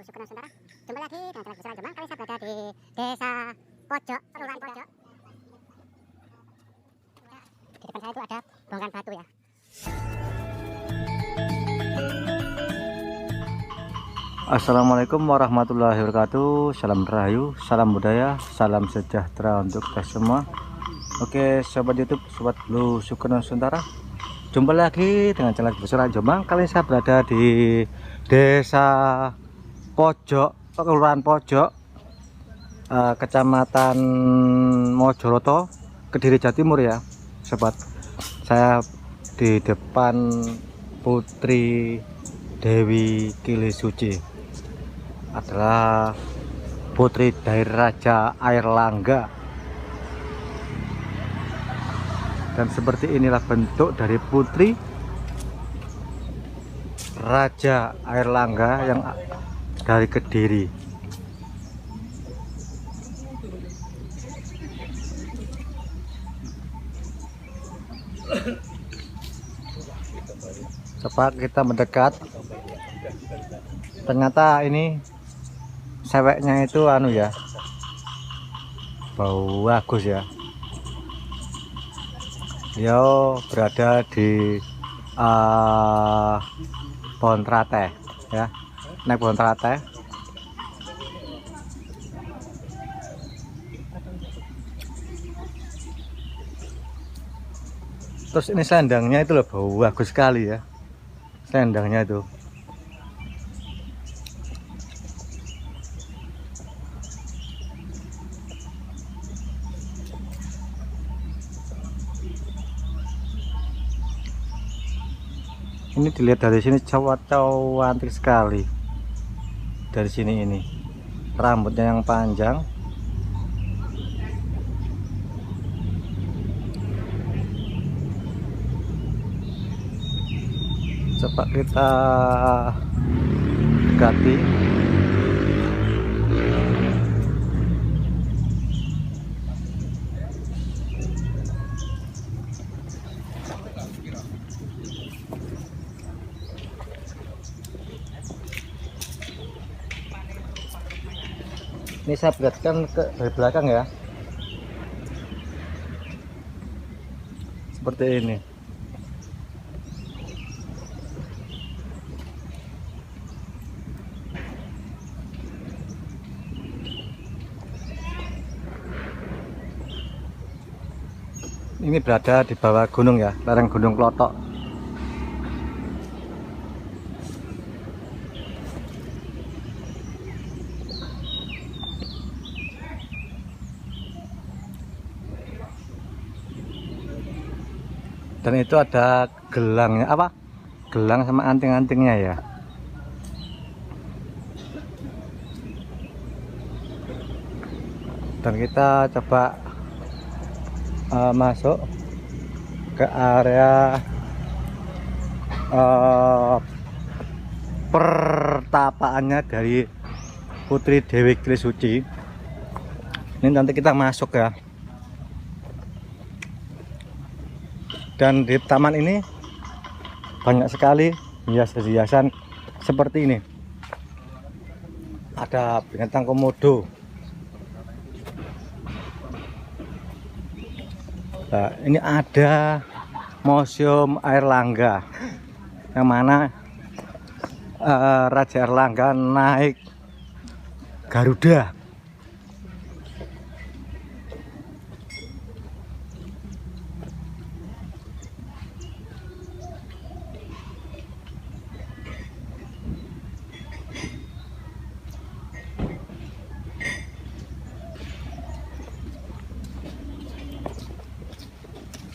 Syukur Nusantara. Jumpa lagi dengan channel Busana Jombang. Kali saya berada di Desa Pojok, Kelurahan Pojok. Di depan saya itu ada bongkahan batu ya. Assalamualaikum warahmatullahi wabarakatuh. Salam rahayu, salam budaya, salam sejahtera untuk kita semua. Oke, sobat YouTube, sobat Blue Syukur Nusantara. Jumpa lagi dengan channel Busana Jombang. Kali saya berada di Desa Pojok, Kelurahan Pojok, Kecamatan Mojoroto, Kediri, Jawa Timur ya, sobat. Saya di depan Putri Dewi Kilisuci, adalah putri dari Raja Airlangga. Dan seperti inilah bentuk dari putri Raja Airlangga yang dari Kediri. Coba kita mendekat. Ternyata ini seweknya itu anu ya, bau bagus ya. Dia berada di pohon teratai ya, naik pohon teratai. Terus ini selendangnya itu loh, bau bagus sekali ya selendangnya itu. Ini dilihat dari sini cantik sekali. Dari sini ini rambutnya yang panjang. Coba kita dekati. Ini saya perlihatkan dari belakang ya, seperti ini. Ini berada di bawah gunung ya, lereng Gunung Klotok. Dan itu ada gelangnya, apa? Gelang sama anting-antingnya ya. Dan kita coba masuk ke area pertapaannya dari Putri Dewi Kilisuci. Ini nanti kita masuk ya. Dan di taman ini banyak sekali hiasan-hiasan seperti ini. Ada binatang komodo. Nah, ini ada Museum Airlangga, yang mana Raja Airlangga naik Garuda.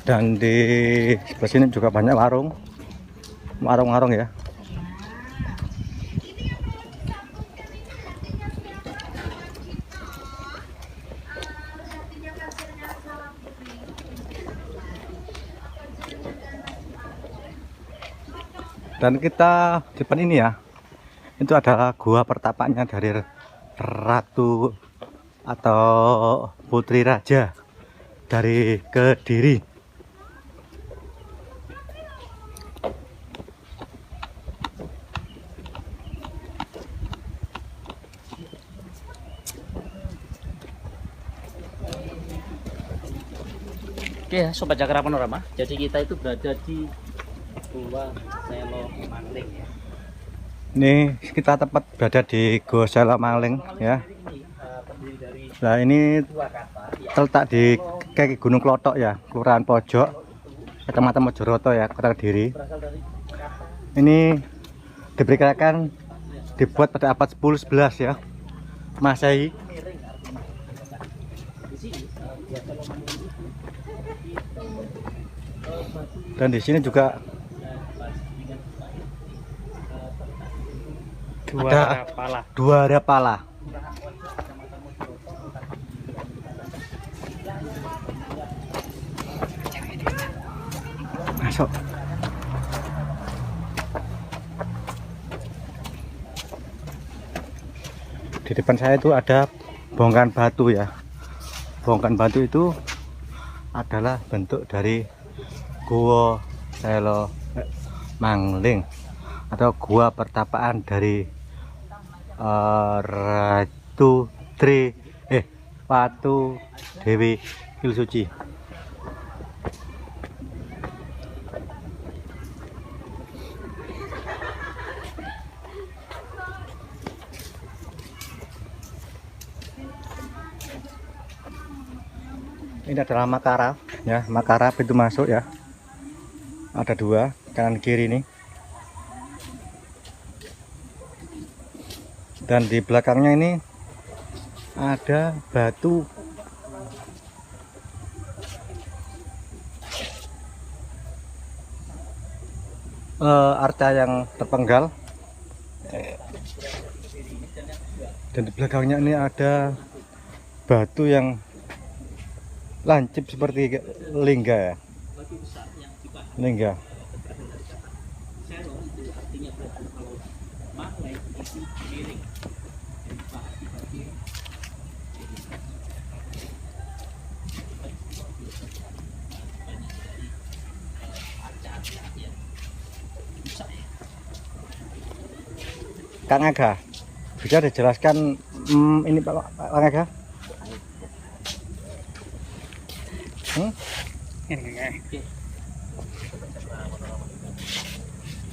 Dan di sebelah sini juga banyak warung-warung ya. Dan kita di depan ini ya, itu adalah gua pertapanya dari Ratu atau Putri Raja dari Kediri. Oke, Sobat Cakra Panorama. Jadi kita itu berada di Gua Selo Mangling ya. Ini kita tepat berada di Gua Selo Mangling ya. Terdiri dari Nah ini dua kata. terletak di kaki Gunung Klotok ya, Kelurahan Pojok, Kecamatan Mojoroto ya, Kota Kediri. Berasal dari Ini diperkirakan dibuat pada abad 10-11 ya, Masehi. miring artinya. Di sini Gua Selo Mangling Dan di sini juga ada dua rapala. Masuk. Di depan saya itu ada bongkahan batu ya. Bongkahan batu itu adalah bentuk dari Gua Selo Mangling atau gua pertapaan dari Patu Dewi Pilsuci. Ini adalah Makara ya, Makara pintu masuk ya. Ada dua, kanan kiri nih. Dan di belakangnya ini ada batu arca yang terpenggal. Dan di belakangnya ini ada batu yang lancip seperti lingga ya. Lingga. Kang Aga, bisa dijelaskan ini Pak Kang Aga?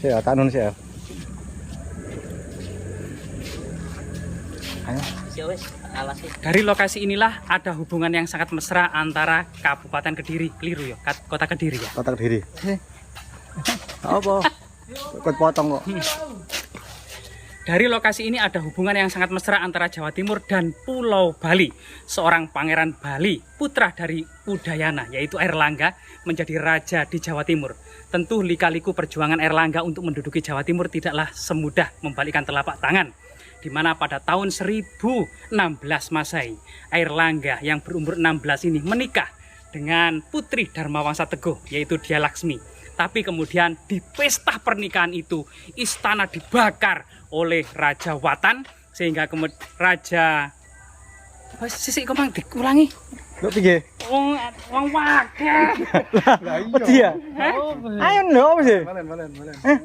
Saya tak nun saya. Dari lokasi inilah ada hubungan yang sangat mesra antara Kabupaten Kediri, keliru ya, Kota Kediri ya. Kota Kediri. Apa? Ikut potong kok. Dari lokasi ini ada hubungan yang sangat mesra antara Jawa Timur dan Pulau Bali. Seorang pangeran Bali, putra dari Udayana, yaitu Airlangga, menjadi raja di Jawa Timur. Tentu lika-liku perjuangan Airlangga untuk menduduki Jawa Timur tidaklah semudah membalikkan telapak tangan. Di mana pada tahun 1016 Masehi, Airlangga yang berumur 16 ini menikah dengan putri Dharmawangsa Teguh, yaitu Dia Laksmi. Tapi kemudian di pesta pernikahan itu, istana dibakar oleh Raja Watan, sehingga kemudian Raja sisi komang dikulangi. Lho piye? Wong wakil. Oh dia. Ayo lho apa sih? Malen.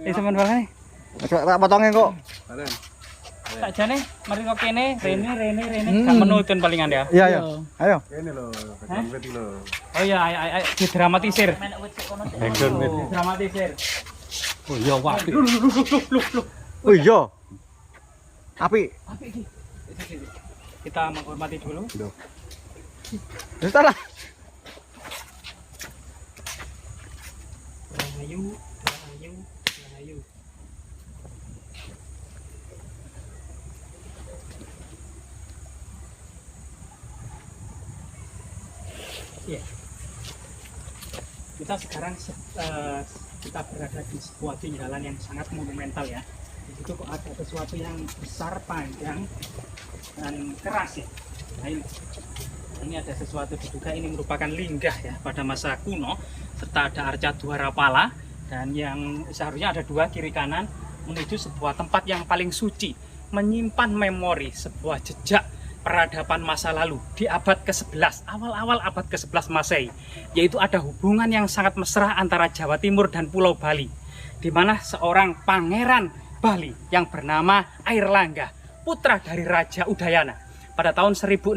Sampeyan balane. Tak potongnya kok. Malen. Tak jane mari kok kene, Rene. Gak menutun palingan ya. Iya. Ayo. Ini lho, konfeti lho. Oh iya, ayo didramatisir. Background with. Didramatisir. Oh iya, wah. Loh. Oh iya. Api. Kita menghormati dulu. Wis ta lah. Rahayu. Ya. Kita sekarang kita berada di sebuah jalan yang sangat monumental ya. Di situ kok ada sesuatu yang besar, panjang, dan keras ya. Nah, ini ada sesuatu diduga ini merupakan linggah ya pada masa kuno, serta ada arca Dwarapala, dan yang seharusnya ada dua kiri kanan menuju sebuah tempat yang paling suci, menyimpan memori sebuah jejak peradaban masa lalu di abad ke-11, awal-awal abad ke-11 Masehi, yaitu ada hubungan yang sangat mesra antara Jawa Timur dan Pulau Bali, di mana seorang pangeran Bali yang bernama Airlangga, putra dari Raja Udayana, pada tahun 1016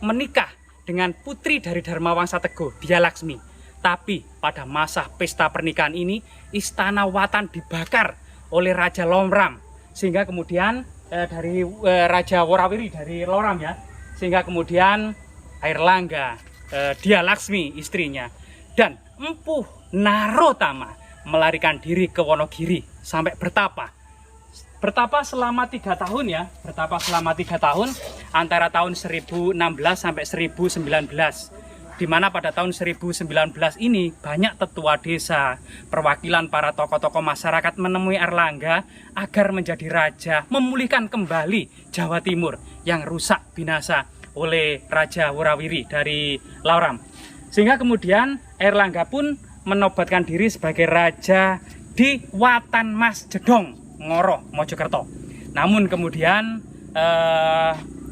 menikah dengan putri dari Dharma Wangsa Teguh, Dia Laksmi. Tapi pada masa pesta pernikahan ini, istana Watan dibakar oleh Raja Lomram, sehingga kemudian dari Raja Worawiri dari Loram ya, sehingga kemudian Airlangga, Dia Laksmi istrinya, dan Empu Narotama melarikan diri ke Wonogiri sampai bertapa selama 3 tahun ya, bertapa selama 3 tahun antara tahun 1016 sampai 1019, di mana pada tahun 1019 ini banyak tetua desa, perwakilan para tokoh-tokoh masyarakat menemui Airlangga agar menjadi raja, memulihkan kembali Jawa Timur yang rusak binasa oleh Raja Worawiri dari Loram. Sehingga kemudian Airlangga pun menobatkan diri sebagai raja di Watan Mas Jedong, Ngoro, Mojokerto. Namun kemudian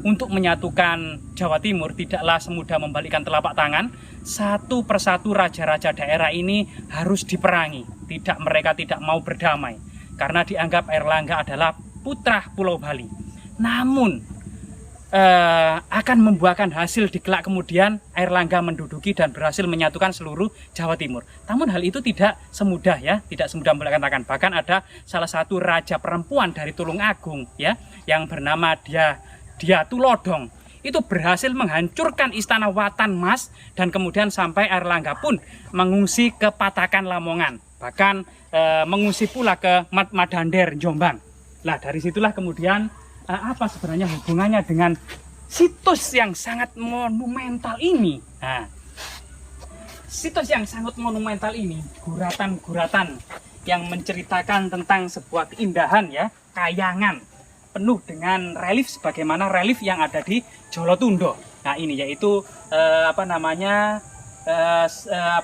untuk menyatukan Jawa Timur tidaklah semudah membalikkan telapak tangan. Satu persatu raja-raja daerah ini harus diperangi. Mereka tidak mau berdamai karena dianggap Airlangga adalah putra Pulau Bali. Namun akan membuahkan hasil di kelak kemudian Airlangga menduduki dan berhasil menyatukan seluruh Jawa Timur. Namun hal itu tidak semudah ya, tidak semudah membalikkan tangan. Bahkan ada salah satu raja perempuan dari Tulungagung ya, yang bernama Dia Tulodong. Itu berhasil menghancurkan istana Watan Mas, dan kemudian sampai Airlangga pun mengungsi ke Patakan Lamongan, bahkan mengungsi pula ke Madander, Jombang. Nah dari situlah kemudian apa sebenarnya hubungannya dengan situs yang sangat monumental ini. Nah, situs yang sangat monumental ini, guratan-guratan yang menceritakan tentang sebuah keindahan ya, kayangan penuh dengan relief sebagaimana relief yang ada di Jolotundo. Nah ini yaitu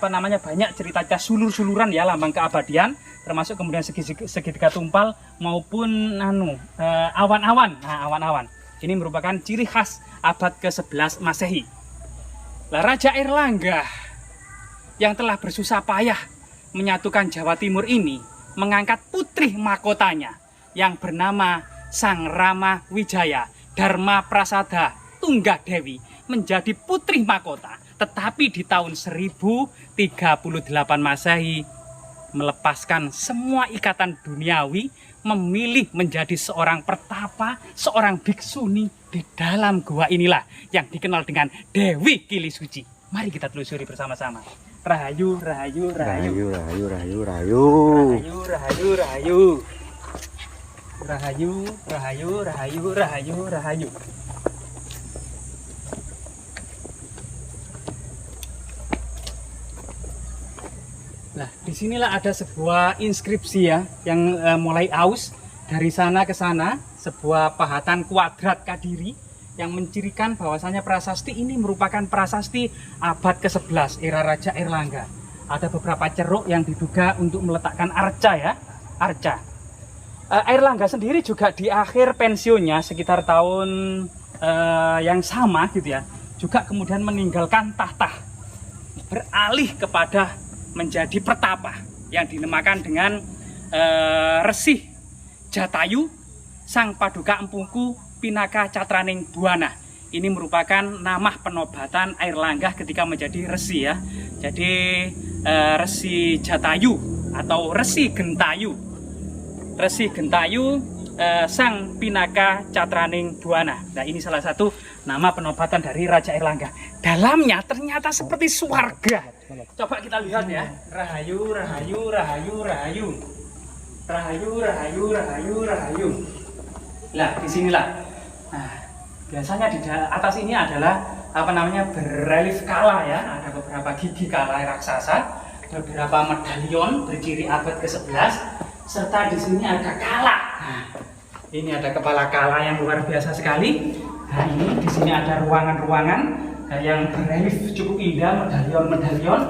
banyak cerita sulur-suluran ya, lambang keabadian, termasuk kemudian segitiga tumpal maupun awan-awan. Nah, awan-awan ini merupakan ciri khas abad ke-11 Masehi. Lah Raja Airlangga yang telah bersusah payah menyatukan Jawa Timur ini mengangkat putri mahkotanya yang bernama Sang Rama Wijaya Dharma Prasada Tunggadewi menjadi putri mahkota. Tetapi di tahun 1038 Masehi melepaskan semua ikatan duniawi, memilih menjadi seorang pertapa, seorang biksuni di dalam gua inilah yang dikenal dengan Dewi Kili Suci. Mari kita telusuri bersama-sama. Rahayu, rahayu, rahayu. Rahayu, rahayu, rahayu. Rahayu, rahayu, rahayu. Rahayu, rahayu, rahayu, rahayu, rahayu. Nah, disinilah ada sebuah inskripsi ya, yang mulai aus dari sana ke sana, sebuah pahatan kuadrat Kadiri yang mencirikan bahwasanya prasasti ini merupakan prasasti abad ke-11 era Raja Airlangga. Ada beberapa ceruk yang diduga untuk meletakkan arca ya, arca. Airlangga sendiri juga di akhir pensiunnya sekitar tahun yang sama gitu ya, juga kemudian meninggalkan tahta, beralih kepada menjadi pertapa yang dinamakan dengan Resih Jatayu Sang Paduka Empuku Pinaka Catraning Buana. Ini merupakan nama penobatan Airlangga ketika menjadi resi ya. Jadi Resi Jatayu atau Resi Gentayu. Resi Gentayu Sang Pinaka Catraning Buana. Nah ini salah satu nama penobatan dari Raja Airlangga. Dalamnya ternyata seperti surga. Coba kita lihat ya. Rahayu, rahayu, rahayu, rahayu. Rahayu, rahayu, rahayu, rahayu. Nah disinilah. Nah, biasanya di atas ini adalah berrelief kala ya. Ada beberapa gigi kala raksasa, beberapa medalion berciri abad ke-11, serta di sini ada kala. Nah, ini ada kepala kala yang luar biasa sekali. Nah, ini di sini ada ruangan-ruangan yang berrelief cukup indah, medalion-medalion.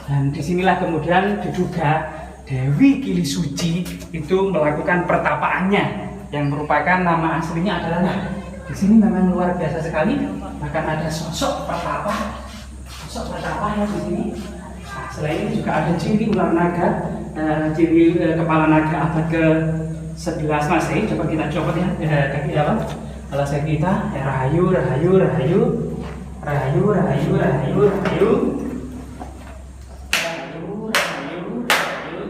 Dan disinilah kemudian diduga Dewi Kili Suci itu melakukan pertapaannya, yang merupakan nama aslinya adalah, nah, di sini memang luar biasa sekali. Bahkan ada sosok pertapa ya di sini. Nah, selain ini juga ada ciri ular naga, ciri kepala naga abad ke-11 Masehi. Coba kita copot ya, kaki apa? Alas kita, rahayu, rahayu, rahayu. Rahayu, rahayu, rahayu, rahayu. Rahayu, rahayu, rahayu.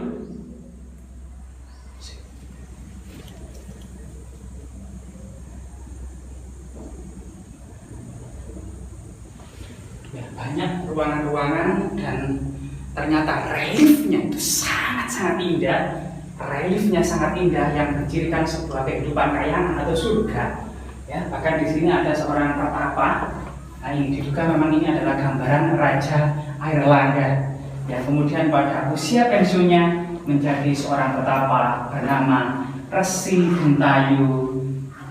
Ya, banyak ruangan-ruangan dan ternyata reliefnya itu sangat-sangat indah. Reliefnya sangat indah yang mencirikan sebuah kehidupan kayangan atau surga. Ya, bahkan di sini ada seorang pertapa. Nah, ini diduga memang ini adalah gambaran Raja Airlangga. Ya, kemudian pada usia pensiunnya menjadi seorang pertapa bernama Resi Gentayu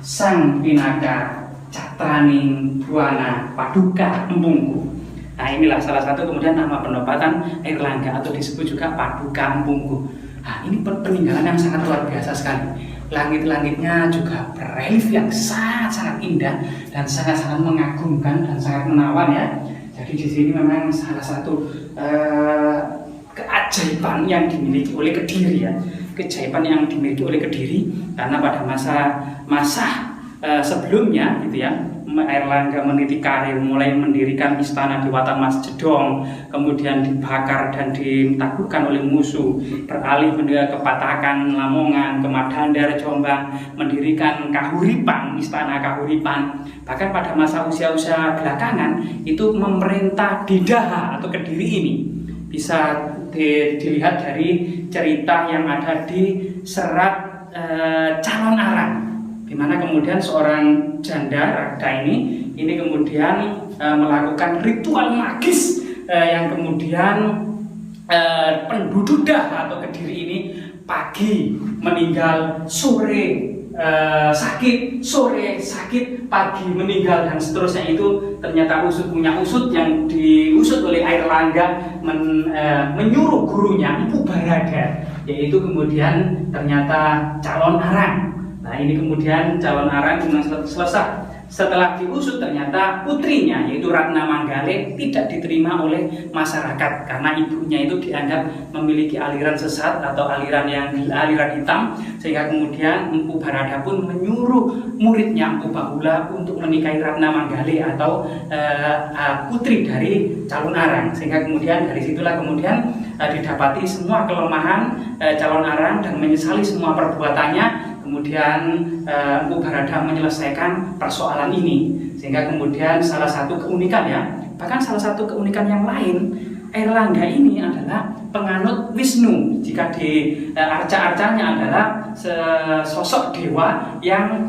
Sang Pinaka Catraning Buana Paduka Empungku. Nah, inilah salah satu kemudian nama penempatan Airlangga atau disebut juga Paduka Empungku. Nah, ini peninggalan yang sangat luar biasa sekali. Langit-langitnya juga berelief yang sangat-sangat indah dan sangat-sangat mengagumkan dan sangat menawan ya. Jadi di sini memang salah satu keajaiban yang dimiliki oleh Kediri ya. Keajaiban yang dimiliki oleh Kediri karena pada masa sebelumnya gitu ya, Airlangga meniti karir mulai mendirikan istana di Watan Mas Jedong, kemudian dibakar dan ditaklukkan oleh musuh, beralih ke Patakan, Lamongan, ke Madandar, Jombang, mendirikan Kahuripan, istana Kahuripan. Bahkan pada masa usia-usia belakangan itu memerintah di Daha atau Kediri ini. Bisa dilihat dari cerita yang ada di serat Calon Arang, di mana kemudian seorang janda Ragda ini kemudian melakukan ritual magis yang kemudian penduduk Daha atau Kediri ini pagi meninggal, sore sakit, sore sakit, pagi meninggal dan seterusnya. Itu ternyata punya usut yang diusut oleh Airlangga menyuruh gurunya Empu Barada, yaitu kemudian ternyata Calon Arang. Nah, ini kemudian Calon Arang selesai. Setelah diusut ternyata putrinya yaitu Ratna Manggale tidak diterima oleh masyarakat karena ibunya itu dianggap memiliki aliran sesat atau aliran hitam, sehingga kemudian Empu Barada pun menyuruh muridnya Empu Bahula untuk menikahi Ratna Manggale atau putri dari Calon Arang, sehingga kemudian dari situlah kemudian didapati semua kelemahan Calon Arang dan menyesali semua perbuatannya. Kemudian Empu Barada menyelesaikan persoalan ini, sehingga kemudian salah satu keunikan ya, bahkan salah satu keunikan yang lain, Airlangga ini adalah penganut Wisnu. Jika di arca-arcanya adalah sosok dewa yang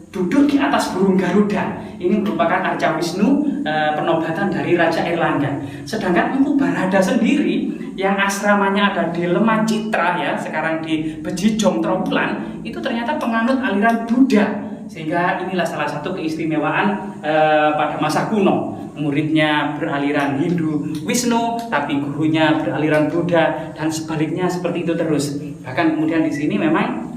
duduk di atas burung Garuda. Ini merupakan arca Wisnu, penobatan dari Raja Airlangga. Sedangkan Empu Barada sendiri yang asramanya ada di Lemah Citra ya, sekarang di Bejijong Trawulan, itu ternyata penganut aliran Buddha. Sehingga inilah salah satu keistimewaan pada masa kuno. Muridnya beraliran Hindu Wisnu, tapi gurunya beraliran Buddha, dan sebaliknya seperti itu terus. Bahkan kemudian di sini memang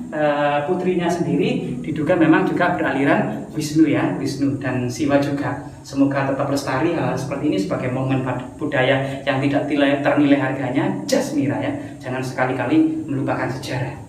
putrinya sendiri diduga memang juga beraliran Wisnu ya, Wisnu dan Siwa juga. Semoga tetap lestari hal seperti ini sebagai monumen budaya yang tidak ternilai harganya. Jasmira ya, jangan sekali-kali melupakan sejarah.